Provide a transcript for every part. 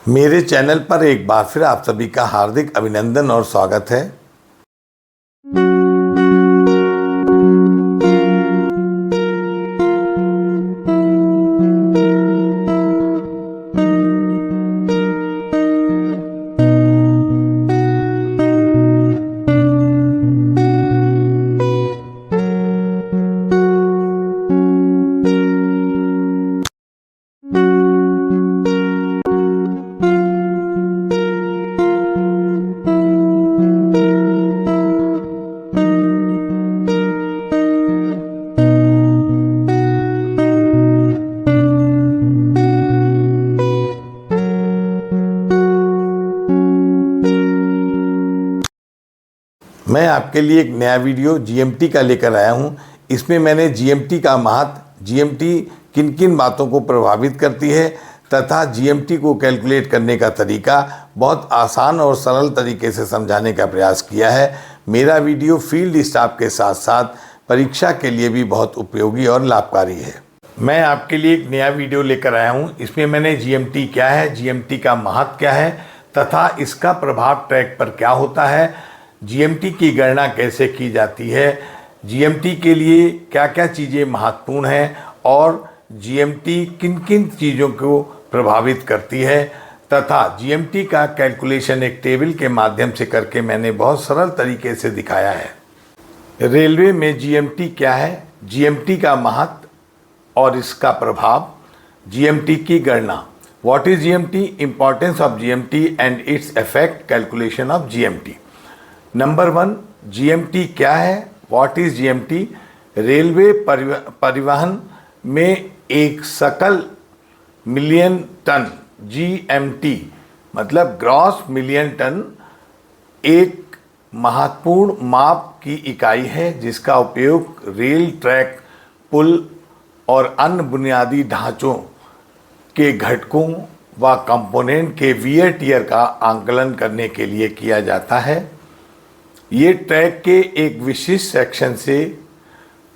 मेरे चैनल पर एक बार फिर आप सभी का हार्दिक अभिनंदन और स्वागत है। मैं आपके लिए एक नया वीडियो जीएमटी का लेकर आया हूं। इसमें मैंने जीएमटी का महत्व, जीएमटी किन किन बातों को प्रभावित करती है तथा जीएमटी को कैलकुलेट करने का तरीका बहुत आसान और सरल तरीके से समझाने का प्रयास किया है। मेरा वीडियो फील्ड स्टाफ के साथ साथ परीक्षा के लिए भी बहुत उपयोगी और लाभकारी है। मैं आपके लिए एक नया वीडियो लेकर आया हूँ। इसमें मैंने जीएमटी क्या है, जीएमटी का महत्व क्या है तथा इसका प्रभाव ट्रैक पर क्या होता है, जीएमटी की गणना कैसे की जाती है, जीएमटी के लिए क्या क्या चीज़ें महत्वपूर्ण हैं और जीएमटी किन किन चीज़ों को प्रभावित करती है तथा जीएमटी का कैलकुलेशन एक टेबल के माध्यम से करके मैंने बहुत सरल तरीके से दिखाया है। रेलवे में जीएमटी क्या है, जीएमटी का महत्व और इसका प्रभाव, जीएमटी की गणना। What is GMT, importance of GMT and its effect, calculation of GMT. Number 1, GMT क्या है, व्हाट इज जीएमटी। रेलवे परिवहन में एक सकल मिलियन टन, जीएमटी मतलब ग्रॉस मिलियन टन, एक महत्वपूर्ण माप की इकाई है जिसका उपयोग रेल ट्रैक, पुल और अन्य बुनियादी ढांचों के घटकों व कंपोनेंट के वियर टियर का आंकलन करने के लिए किया जाता है। ये ट्रैक के एक विशिष्ट सेक्शन से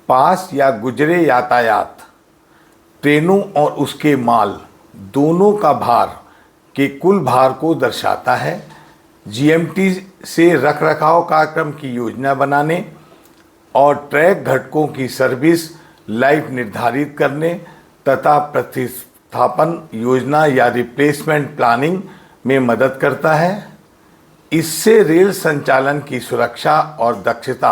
पास या गुजरे यातायात, ट्रेनों और उसके माल दोनों का भार के कुल भार को दर्शाता है। जीएमटी से रखरखाव कार्यक्रम की योजना बनाने और ट्रैक घटकों की सर्विस लाइफ निर्धारित करने तथा प्रतिस्थापन योजना या रिप्लेसमेंट प्लानिंग में मदद करता है। इससे रेल संचालन की सुरक्षा और दक्षता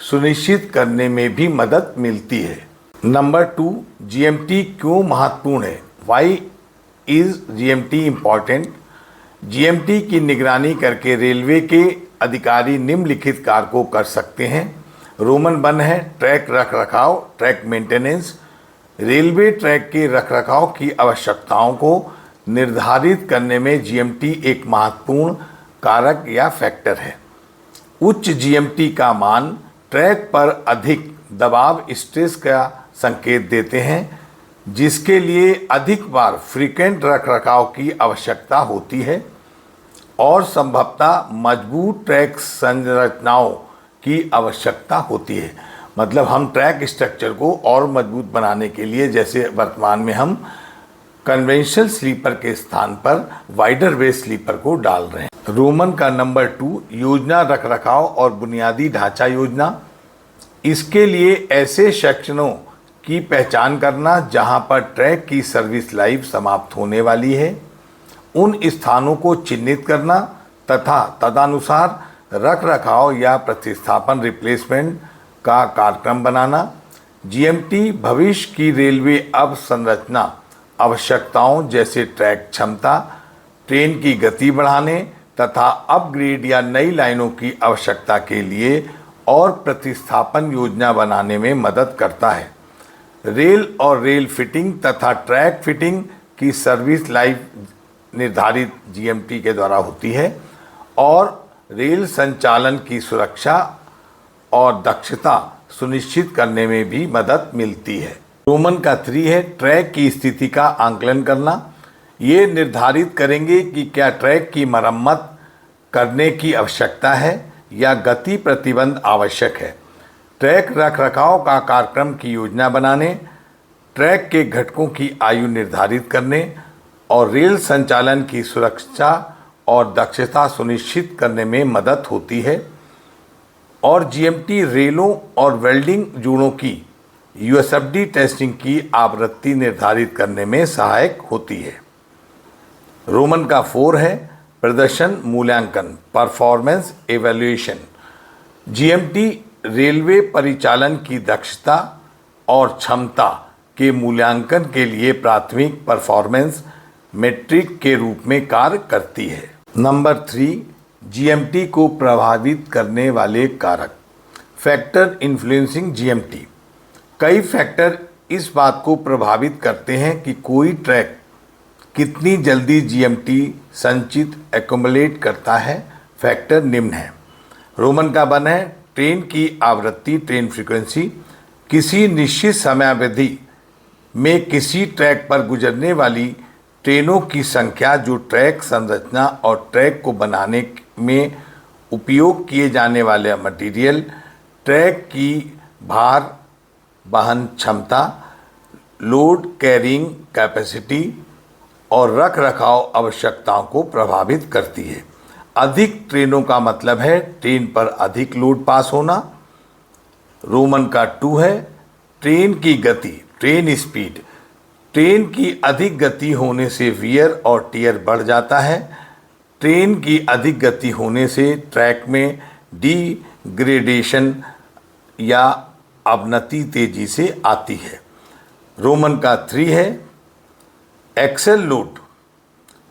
सुनिश्चित करने में भी मदद मिलती है। नंबर 2, जीएमटी क्यों महत्वपूर्ण है, why is GMT important. GMT की निगरानी करके रेलवे के अधिकारी निम्नलिखित कार्य को कर सकते हैं। रोमन 1 है ट्रैक रखरखाव, ट्रैक मेंटेनेंस। रेलवे ट्रैक के रखरखाव की आवश्यकताओं को निर्धारित करने में जीएमटी एक महत्वपूर्ण कारक या फैक्टर है। उच्च जीएमटी का मान ट्रैक पर अधिक दबाव, स्ट्रेस का संकेत देते हैं जिसके लिए अधिक बार फ्रीक्वेंट रखरखाव की आवश्यकता होती है और संभवतः मजबूत ट्रैक संरचनाओं की आवश्यकता होती है। मतलब हम ट्रैक स्ट्रक्चर को और मजबूत बनाने के लिए, जैसे वर्तमान में हम कन्वेंशनल स्लीपर के स्थान पर वाइडर वे स्लीपर को डाल रहे हैं। रोमन का नंबर 2, योजना रखरखाव और बुनियादी ढांचा योजना। इसके लिए ऐसे सेक्शनों की पहचान करना जहां पर ट्रैक की सर्विस लाइफ समाप्त होने वाली है, उन स्थानों को चिन्हित करना तथा तदनुसार रखरखाव या प्रतिस्थापन रिप्लेसमेंट का कार्यक्रम बनाना। जीएमटी भविष्य की रेलवे अवसंरचना आवश्यकताओं जैसे ट्रैक क्षमता, ट्रेन की गति बढ़ाने तथा अपग्रेड या नई लाइनों की आवश्यकता के लिए और प्रतिस्थापन योजना बनाने में मदद करता है। रेल और रेल फिटिंग तथा ट्रैक फिटिंग की सर्विस लाइफ निर्धारित जीएमटी के द्वारा होती है और रेल संचालन की सुरक्षा और दक्षता सुनिश्चित करने में भी मदद मिलती है। रोमन का 3 है ट्रैक की स्थिति का आंकलन करना। ये निर्धारित करेंगे कि क्या ट्रैक की मरम्मत करने की आवश्यकता है या गति प्रतिबंध आवश्यक है। ट्रैक रखरखाव का कार्यक्रम की योजना बनाने, ट्रैक के घटकों की आयु निर्धारित करने और रेल संचालन की सुरक्षा और दक्षता सुनिश्चित करने में मदद होती है। और जीएमटी रेलों और वेल्डिंग जोड़ों की यूएसएफडी टेस्टिंग की आवृत्ति निर्धारित करने में सहायक होती है। रोमन का 4 है प्रदर्शन मूल्यांकन, परफॉर्मेंस एवैल्यूएशन। जीएमटी रेलवे परिचालन की दक्षता और क्षमता के मूल्यांकन के लिए प्राथमिक परफॉर्मेंस मेट्रिक के रूप में कार्य करती है। नंबर 3, जीएमटी को प्रभावित करने वाले कारक, फैक्टर इन्फ्लुएंसिंग जीएमटी। कई फैक्टर इस बात को प्रभावित करते हैं कि कोई ट्रैक कितनी जल्दी जीएमटी संचित एक्युमुलेट करता है। फैक्टर निम्न है। रोमन का 1 है ट्रेन की आवृत्ति, ट्रेन फ्रीक्वेंसी। किसी निश्चित समयावधि में किसी ट्रैक पर गुजरने वाली ट्रेनों की संख्या जो ट्रैक संरचना और ट्रैक को बनाने में उपयोग किए जाने वाले मटेरियल, ट्रैक की भार वहन क्षमता, लोड कैरिंग कैपेसिटी और रख रखाव आवश्यकताओं को प्रभावित करती है। अधिक ट्रेनों का मतलब है ट्रेन पर अधिक लोड पास होना। रोमन का 2 है ट्रेन की गति, ट्रेन स्पीड। ट्रेन की अधिक गति होने से वियर और टियर बढ़ जाता है। ट्रेन की अधिक गति होने से ट्रैक में डिग्रेडेशन या अवनति तेजी से आती है। रोमन का 3 है एक्सल लोड।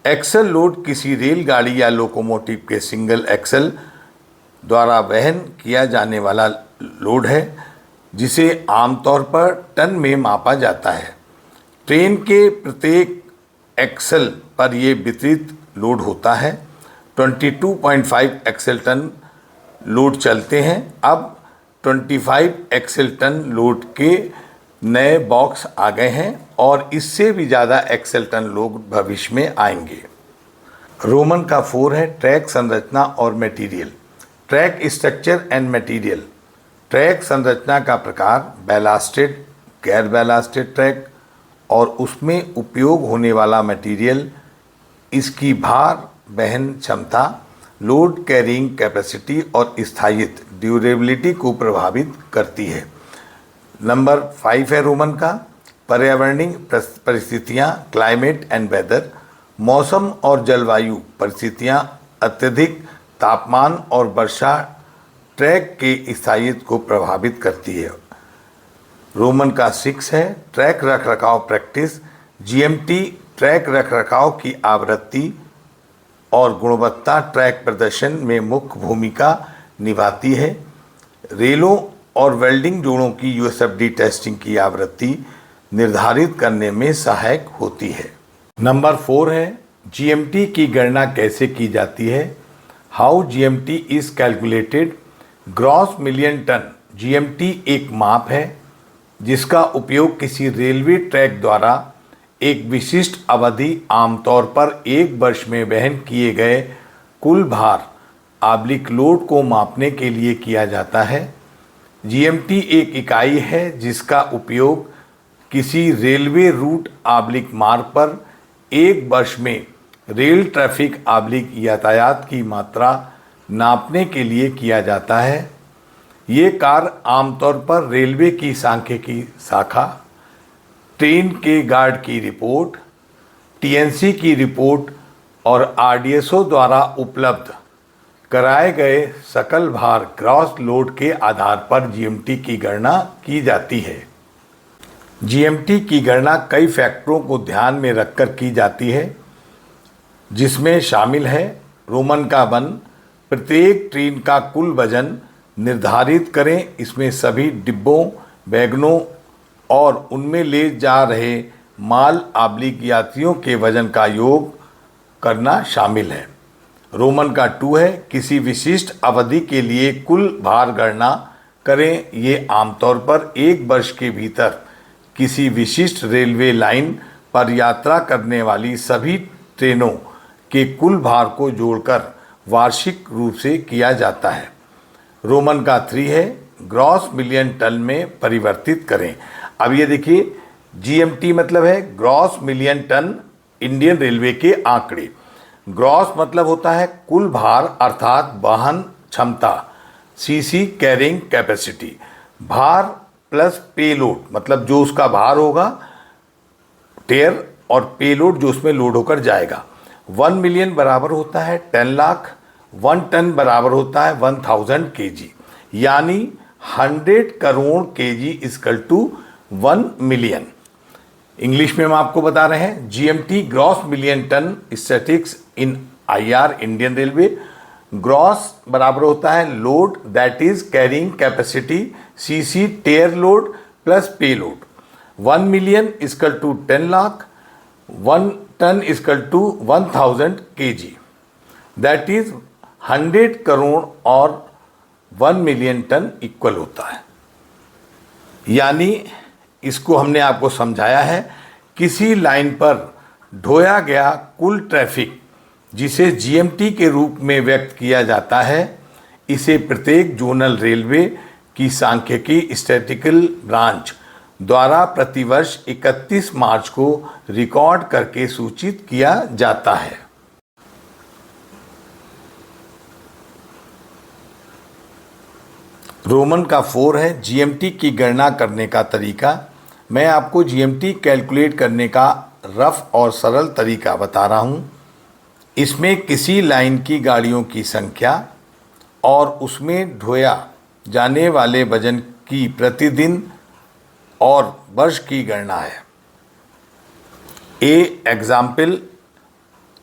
एक्सल लोड किसी रेलगाड़ी या लोकोमोटिव के सिंगल एक्सल द्वारा वहन किया जाने वाला लोड है, जिसे आमतौर पर टन में मापा जाता है। ट्रेन के प्रत्येक एक्सल पर यह वितरित लोड होता है। 22.5 एक्सल टन लोड चलते हैं। अब 25 एक्सल टन लोड के नए बॉक्स आ गए हैं और इससे भी ज़्यादा एक्सल टन लोड भविष्य में आएंगे। रोमन का 4 है ट्रैक संरचना और material, track structure and material. Track संरचना का प्रकार, बैलास्टेड, गैर बैलास्टेड ट्रैक और उसमें उपयोग होने वाला मटेरियल, इसकी भार वहन क्षमता, लोड कैरिंग कैपेसिटी और स्थायित्व, ड्यूरेबिलिटी को प्रभावित करती है। नंबर 5 है रोमन का पर्यावरणीय परिस्थितियाँ, क्लाइमेट एंड वेदर। मौसम और जलवायु परिस्थितियाँ, अत्यधिक तापमान और वर्षा ट्रैक के स्थायित्व को प्रभावित करती है। रोमन का 6 है ट्रैक रखरखाव प्रैक्टिस। जीएमटी ट्रैक रखरखाव की आवृत्ति और गुणवत्ता ट्रैक प्रदर्शन में मुख्य भूमिका निभाती है। रेलों और वेल्डिंग जोड़ों की यूएसएफडी टेस्टिंग की आवृत्ति निर्धारित करने में सहायक होती है। नंबर 4 है जीएमटी की गणना कैसे की जाती है। How GMT is calculated. Gross million ton. GMT एक माप है जिसका उपयोग किसी रेलवे ट्रैक द्वारा एक विशिष्ट अवधि, आमतौर पर 1 वर्ष में वहन किए गए कुल भार आब्लिक लोड को मापने के लिए किया जाता है। जीएमटी एक इकाई है जिसका उपयोग किसी रेलवे रूट आब्लिक मार्ग पर 1 वर्ष में रेल ट्रैफिक आब्लिक यातायात की मात्रा नापने के लिए किया जाता है। ये कार्य आमतौर पर रेलवे की सांख्यिकी शाखा, ट्रेन के गार्ड की रिपोर्ट, टीएनसी की रिपोर्ट और आरडीएसओ द्वारा उपलब्ध कराए गए सकल भार ग्रॉस लोड के आधार पर जीएमटी की गणना की जाती है। जीएमटी की गणना कई फैक्टरों को ध्यान में रखकर की जाती है, जिसमें शामिल है रोमन का 1 प्रत्येक ट्रेन का कुल वजन निर्धारित करें। इसमें सभी डिब्बों, वैगनों और उनमें ले जा रहे माल आब्लिक यात्रियों के वजन का योग करना शामिल है। रोमन का 2 है किसी विशिष्ट अवधि के लिए कुल भार गणना करें। ये आमतौर पर 1 वर्ष के भीतर किसी विशिष्ट रेलवे लाइन पर यात्रा करने वाली सभी ट्रेनों के कुल भार को जोड़कर वार्षिक रूप से किया जाता है। रोमन का 3 है ग्रॉस मिलियन टन में परिवर्तित करें। अब ये देखिए जीएमटी मतलब है gross million ton Indian railway के आंकड़े। ग्रॉस मतलब होता है कुल भार अर्थात वहन क्षमता, सीसी कैरिंग कैपेसिटी। भार प्लस पेलोड मतलब जो उसका भार होगा टेयर और पेलोड जो उसमें लोड होकर जाएगा। 1 मिलियन बराबर होता है 10 लाख, 1 टन बराबर होता है 1000 केजी, यानी 100 crore KG equal to 1 million. English में हम आपको बता रहे हैं GMT gross million ton statistics in IR Indian railway. Gross बराबर होता है load that is carrying capacity CC tare load plus pay load. 1 million equal to 10 lakh, 1 ton equal to 1000 KG, that is 100 crore और 1 मिलियन टन इक्वल होता है। यानी इसको हमने आपको समझाया है, किसी लाइन पर ढोया गया कुल ट्रैफिक जिसे जीएमटी के रूप में व्यक्त किया जाता है, इसे प्रत्येक जोनल रेलवे की सांख्यिकी स्टैटिस्टिकल ब्रांच द्वारा प्रतिवर्ष 31 मार्च को रिकॉर्ड करके सूचित किया जाता है। रोमन का 4 है जीएमटी की गणना करने का तरीका। मैं आपको जीएमटी कैलकुलेट करने का रफ और सरल तरीका बता रहा हूँ। इसमें किसी लाइन की गाड़ियों की संख्या और उसमें ढोया जाने वाले वजन की प्रतिदिन और वर्ष की गणना है। एग्जाम्पल,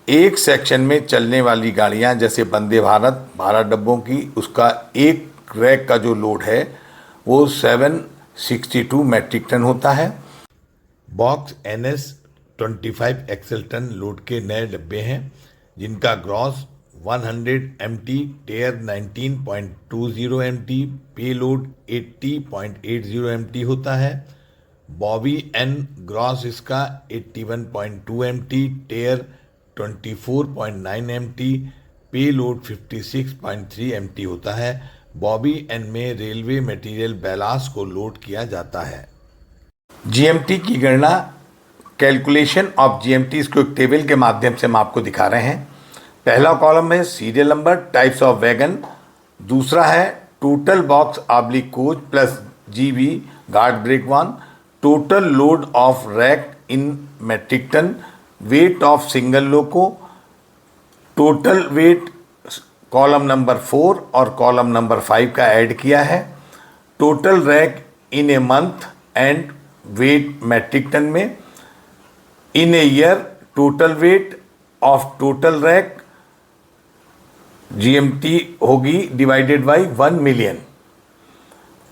एक सेक्शन में चलने वाली गाड़ियाँ जैसे वंदे भारत 12 डब्बों की, उसका एक रैक का जो लोड है वो 762 मैट्रिक टन होता है। Box NS 25 axle ton load के नए डब्बे हैं जिनका gross 100 MT, tare 19.20 MT, payload 80.80 MT होता है। बॉबी N ग्रॉस इसका 81.2 MT, टेयर 24.9 MT, पे लोड 56.3 MT होता है। बॉबी N में रेलवे मटेरियल बैलास्ट को लोड किया जाता है। जीएमटी की गणना, कैलकुलेशन ऑफ जीएमटी, इसको एक टेबल के माध्यम से हम आपको दिखा रहे हैं। पहला कॉलम है serial number, types of wagon. दूसरा है total box oblique coach plus GB guard brake van, total load of rack in metric ton, weight of single loco, total weight column number 4 और कॉलम नंबर 5 का add किया है। Total rack in a month and weight metric ton में। In a year total weight of total rack GMT होगी divided by 1 million.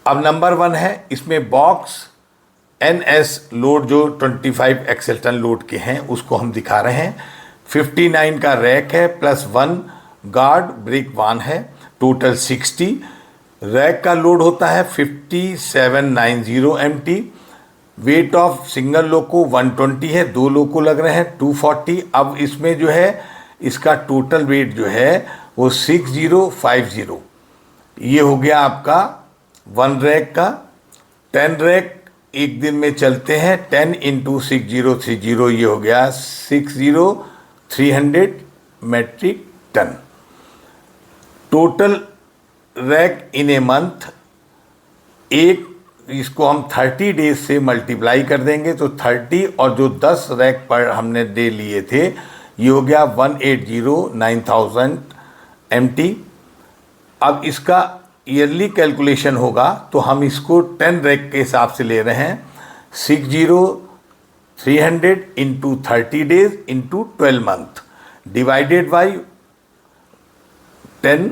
अब number 1 है, इसमें box NS load जो 25 एक्सेल टन लोड के हैं उसको हम दिखा रहे हैं। 59 का रैक है प्लस 1 गार्ड ब्रेक वन है, टोटल 60। रैक का लोड होता है 5790 MT। वेट ऑफ सिंगल लोको 120 है, 2 लोको लग रहे हैं 240। अब इसमें जो है इसका टोटल वेट जो है वो 6050। ये हो गया आपका 1 रैक का। 10 रैक एक दिन में चलते हैं, 10 × 6030, ये हो गया 60300 metric ton. Total rack in a month, एक इसको हम 30 डेज से मल्टीप्लाई कर देंगे तो 30 और जो 10 रैक पर हमने डे लिए थे ये हो गया 1809000 MT। अब इसका ईयरली कैलकुलेशन होगा तो हम इसको 10 रैक के हिसाब से ले रहे हैं। 60300 × 30 days × 12 month divided by 10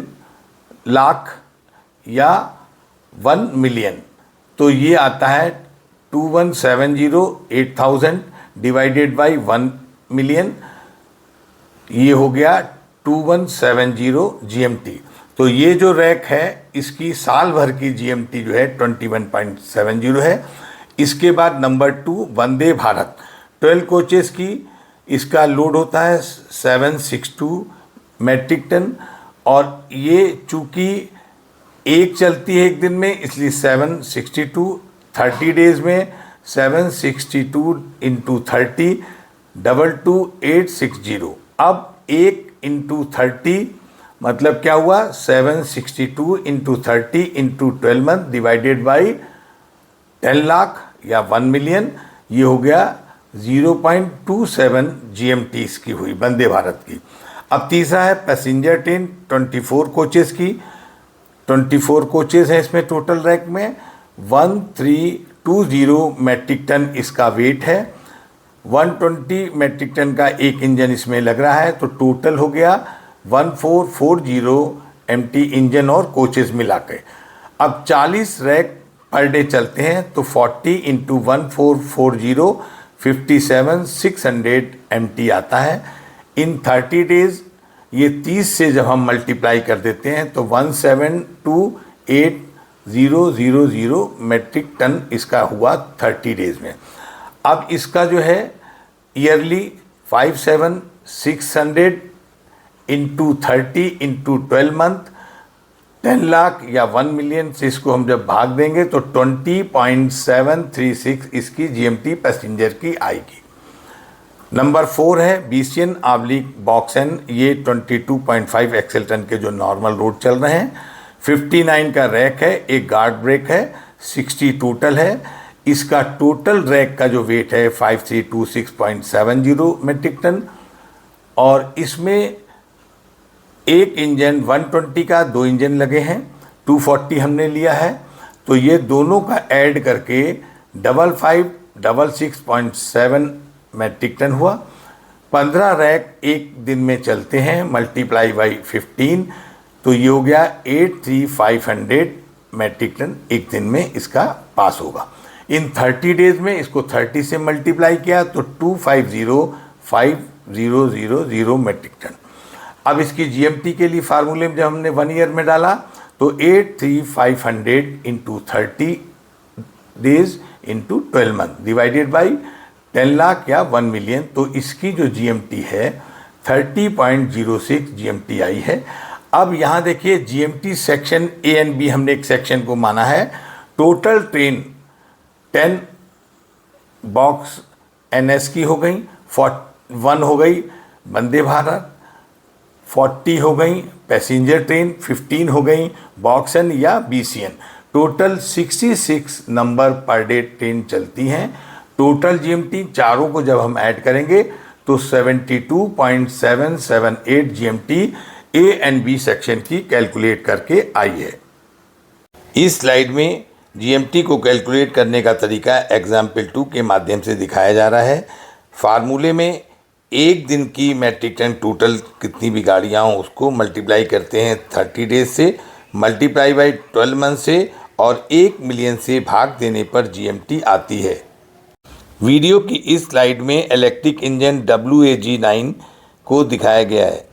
lakh या 1 मिलियन, तो ये आता है 21708000 डिवाइडेड बाई 1 मिलियन, ये हो गया 2170 GMT। तो ये जो रैक है इसकी साल भर की GMT जो है 21.70 है। इसके बाद नंबर 2 वंदे भारत 12 कोचेस की, इसका लोड होता है 762 मैट्रिक टन और ये चूँकि एक चलती है एक दिन में इसलिए 762, 30 डेज में 762 × 30 22,860। अब 1 इंटू 30 मतलब क्या हुआ, 762 into 30 into 12 month divided by 10 lakh या 1 मिलियन, ये हो गया 0.27 GMT इसकी हुई वंदे भारत की। अब तीसरा है पैसेंजर ट्रेन 24 कोचेस की। 24 कोचेस हैं इसमें टोटल रैक में, 1320 मेट्रिक टन इसका वेट है। 120 मेट्रिक टन का एक इंजन इसमें लग रहा है, तो टोटल हो गया 1440 MT इंजन और कोचेस मिला के। अब 40 रैक पर डे चलते हैं, तो 40 इंटू 1440 57,600 MT आता है। इन 30 डेज ये 30 से जब हम मल्टीप्लाई कर देते हैं तो 172,800 मेट्रिक टन इसका हुआ 30 डेज में। अब इसका जो है yearly 57,600 into 30 into 12 month 10 lakh या 1 मिलियन से इसको हम जब भाग देंगे तो 20.736 इसकी GMT पैसेंजर की आएगी। नंबर 4 है BCN आब्लिक बॉक्सन, ये 22.5 एक्सेल टन के जो नॉर्मल रोड चल रहे हैं। 59 का रैक है, एक गार्ड ब्रेक है, 60 टोटल है। इसका टोटल रैक का जो वेट है 5326.70 मेट्रिक टन, और इसमें एक इंजन 120 का 2 इंजन लगे हैं, 240 हमने लिया है, तो ये दोनों का ऐड करके 5566.7 मेट्रिक टन हुआ। 15 रैक एक दिन में चलते हैं, मल्टीप्लाई बाई 15, तो ये हो गया 83,500 मेट्रिक टन एक दिन में इसका पास होगा। इन 30 डेज में इसको 30 से मल्टीप्लाई किया तो 250,500 मेट्रिक टन। अब इसकी GMT के लिए फार्मूले में जब हमने 1 ईयर में डाला तो 83,500 into 30 days into 12 month divided by 10 lakh या 1 मिलियन, तो इसकी जो GMT है 30.06 GMT आई है। अब यहाँ देखिए GMT section A and B हमने एक सेक्शन को माना है। टोटल ट्रेन 10 बॉक्स NS की हो गई, 1 हो गई वंदे भारत, 40 हो गई पैसेंजर ट्रेन, 15 हो गई बॉक्सन या BCN। Total 66 number per day train चलती हैं। टोटल GMT चारों को जब हम ऐड करेंगे तो 72.778 GMT A and B section की कैलकुलेट करके आई है। इस स्लाइड में GMT को कैलकुलेट करने का तरीका एग्जाम्पल 2 के माध्यम से दिखाया जा रहा है। फार्मूले में एक दिन की मेट्रिक टन टोटल कितनी भी गाड़ियाँ हों उसको मल्टीप्लाई करते हैं 30 डेज से, मल्टीप्लाई बाई 12 मंथ से, और 1 मिलियन से भाग देने पर GMT आती है। वीडियो की इस स्लाइड में इलेक्ट्रिक इंजन WAG9 को दिखाया गया है।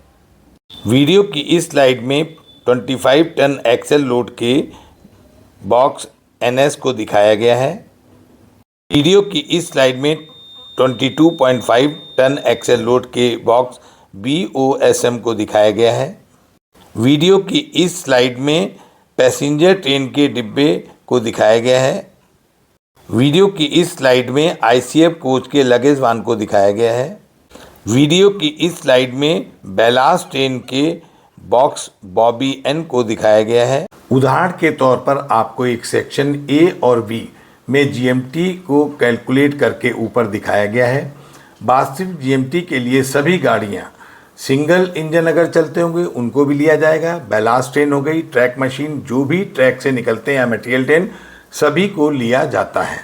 वीडियो की इस स्लाइड में 25 टन एक्सेल लोड के बॉक्स NS को दिखाया गया है। वीडियो की इस स्लाइड में 22.5 टन एक्सेल लोड के बॉक्स BOSM को दिखाया गया है। वीडियो की इस स्लाइड में पैसेंजर ट्रेन के डिब्बे को दिखाया गया है। वीडियो की इस स्लाइड में ICF कोच के लगेज वान को दिखाया गया है। वीडियो की इस स्लाइड में बैलास्ट ट्रेन के बॉक्स बॉबी N को दिखाया गया है। उदाहरण के तौर पर आपको एक सेक्शन A और B में GMT को कैलकुलेट करके ऊपर दिखाया गया है। वास्तविक GMT के लिए सभी गाड़ियां सिंगल इंजन अगर चलते होंगे उनको भी लिया जाएगा। बैलास्ट ट्रेन हो गई, ट्रैक मशीन, जो भी ट्रैक से निकलते हैं या मटेरियल ट्रेन, सभी को लिया जाता है।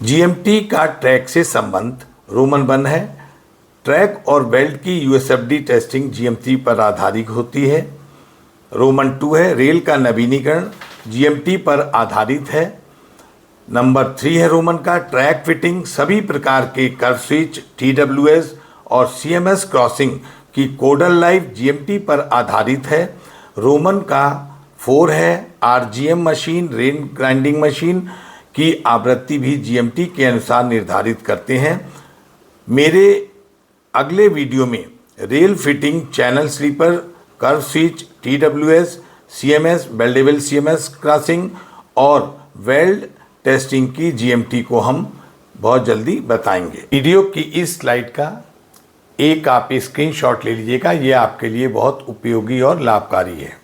GMT का ट्रैक से संबंध रोमन 1 है। ट्रैक और बेल्ट की USFD टेस्टिंग GMT पर आधारित होती है। रोमन 2 है, रेल का नवीनीकरण GMT पर आधारित है। नंबर 3 है रोमन का, ट्रैक फिटिंग सभी प्रकार के कर्व स्विच, TWS और CMS क्रॉसिंग की कोडल लाइफ GMT पर आधारित है। रोमन का 4 है, RGM machine, rain grinding machine की आवृत्ति भी GMT के अनुसार निर्धारित करते हैं। मेरे अगले वीडियो में rail fitting, channel sleeper, curve switch, TWS, CMS, weldable CMS crossing और वेल्ड टेस्टिंग की GMT को हम बहुत जल्दी बताएंगे। वीडियो की इस स्लाइड का एक आप स्क्रीनशॉट ले लीजिएगा, ये आपके लिए बहुत उपयोगी और लाभकारी है।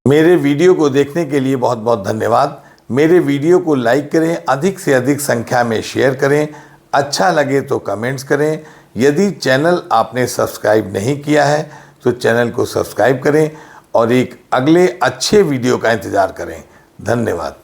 मेरे वीडियो को देखने के लिए बहुत बहुत धन्यवाद। मेरे वीडियो को लाइक करें, अधिक से अधिक संख्या में शेयर करें, अच्छा लगे तो कमेंट्स करें। यदि चैनल आपने सब्सक्राइब नहीं किया है तो चैनल को सब्सक्राइब करें और एक अगले अच्छे वीडियो का इंतज़ार करें। धन्यवाद।